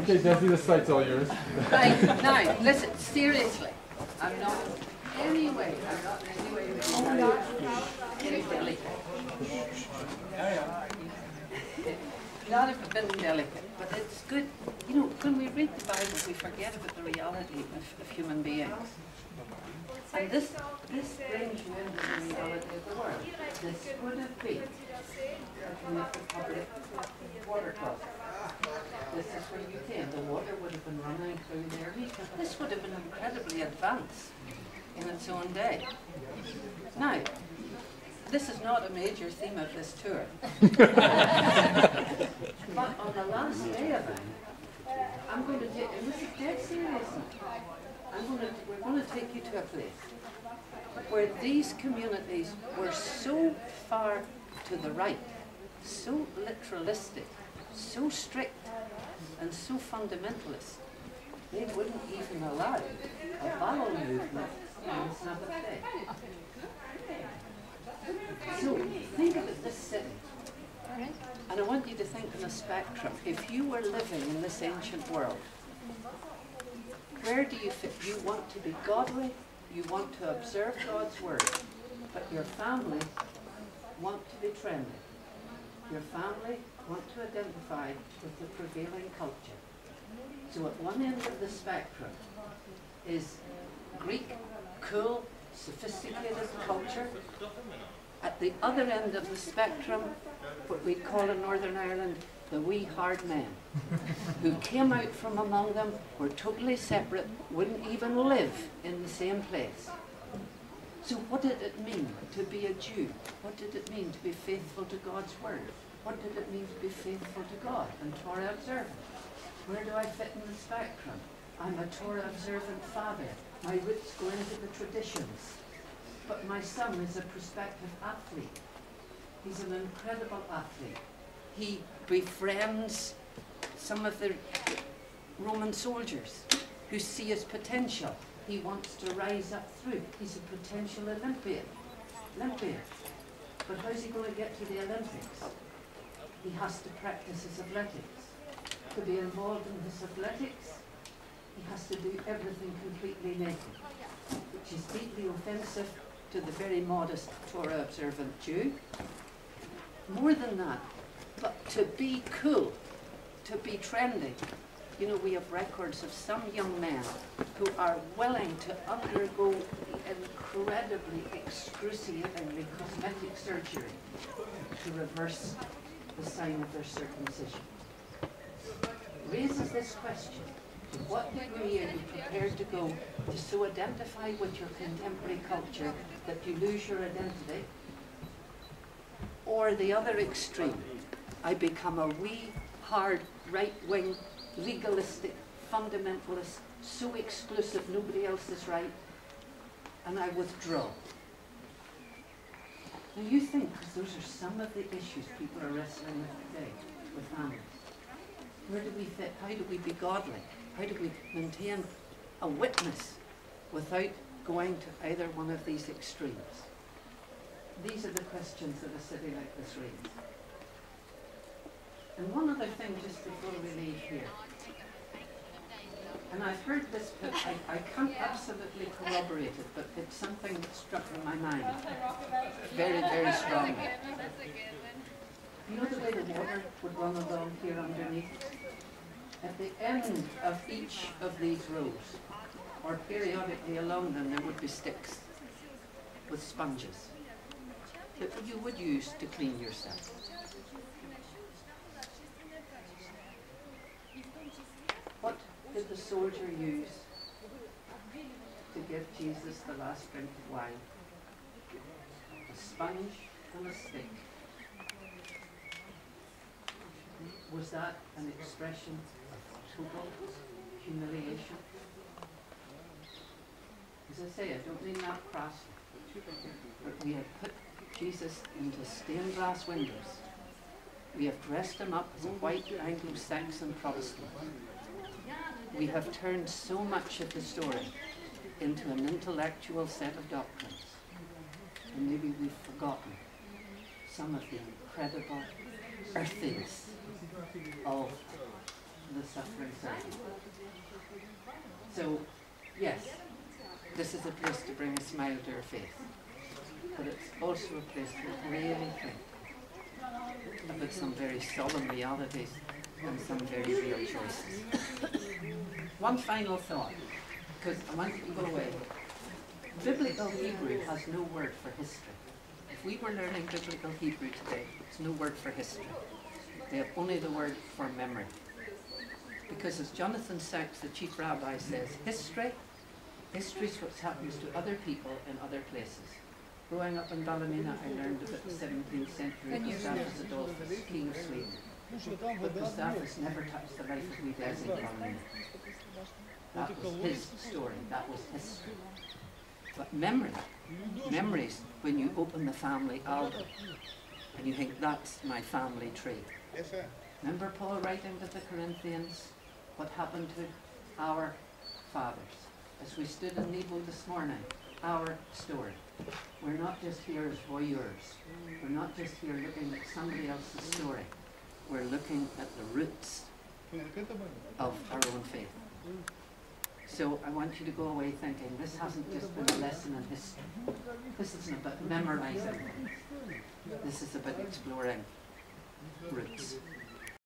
Okay, Desi, the site's all yours. Right, now, listen, seriously. I'm not in any way any delicate. Not a bit delicate, but it's good. You know, when we read the Bible, we forget about the reality of human beings. And this brings you into the reality of the world. This would have been the public water closet. This is where you came. The water would have been running through there. This would have been incredibly advanced in its own day. Now, this is not a major theme of this tour. But on the last day of it, I'm going to take, and this is dead serious now, we're going to take you to a place where these communities were so far to the right, so literalistic, so strict, and so fundamentalist, they wouldn't even allow a bowel movement on the Sabbath day. So think about this city, and I want you to think in a spectrum. If you were living in this ancient world, where do you fit? You want to be godly, you want to observe God's word, but your family want to be trendy. Your family want to identify with the prevailing culture. So at one end of the spectrum is Greek, cool, sophisticated culture. At the other end of the spectrum, what we call in Northern Ireland, the wee hard men, who came out from among them, were totally separate, wouldn't even live in the same place. So what did it mean to be a Jew? What did it mean to be faithful to God's word? What did it mean to be faithful to God and Torah observant? Where do I fit in the spectrum? I'm a Torah observant father. My roots go into the traditions. But my son is a prospective athlete. He's an incredible athlete. He befriends some of the Roman soldiers who see his potential. He wants to rise up through. He's a potential Olympian. But how's he going to get to the Olympics? He has to practice his athletics. To be involved in his athletics, he has to do everything completely naked, which is deeply offensive to the very modest Torah observant Jew. More than that, but to be cool, to be trendy. You know, we have records of some young men who are willing to undergo incredibly excruciatingly cosmetic surgery to reverse the sign of their circumcision. Raises this question: to what degree are you prepared to go to so identify with your contemporary culture that you lose your identity? Or the other extreme, I become a wee, hard, right-wing, legalistic, fundamentalist, so exclusive nobody else is right, and I withdraw. Now you think, because those are some of the issues people are wrestling with today, with families. Where do we fit? How do we be godly? How do we maintain a witness without going to either one of these extremes? These are the questions that a city like this raises. And one other thing just before we leave here. And I've heard this, but I can't absolutely corroborate it, but it's something that struck in my mind very, very strongly. You know the way the water would run along here underneath? At the end of each of these rows, or periodically along them, there would be sticks with sponges that you would use to clean yourself. What did the soldier use to give Jesus the last drink of wine? A sponge and a stick. Was that an expression of total humiliation? As I say, I don't mean that crassly, but we have put Jesus into stained glass windows. We have dressed him up as a white Anglo-Saxon Protestant. We have turned so much of the story into an intellectual set of doctrines. And maybe we've forgotten some of the incredible earthiness of the suffering servant. So, yes, this is a place to bring a smile to your face, but it's also a place to really think about some very solemn realities and some very real choices. One final thought, because I want you to go away. Biblical Hebrew has no word for history. If we were learning Biblical Hebrew today, it's no word for history. They have only the word for memory. Because as Jonathan Sacks, the chief rabbi, says, history is what happens to other people in other places. Growing up in Ballymena, I learned about the 17th century Gustavus Adolphus, King of Sweden. But Gustavus never touched the life of Udesi in Ballymena. That was his story, that was history. But memories, when you open the family album and you think, that's my family tree. Remember Paul writing to the Corinthians, what happened to our fathers? As we stood in Nebo this morning, our story. We're not just here as voyeurs. We're not just here looking at somebody else's story. We're looking at the roots of our own faith. So I want you to go away thinking, this hasn't just been a lesson in history. This isn't about memorizing things. This is about exploring roots.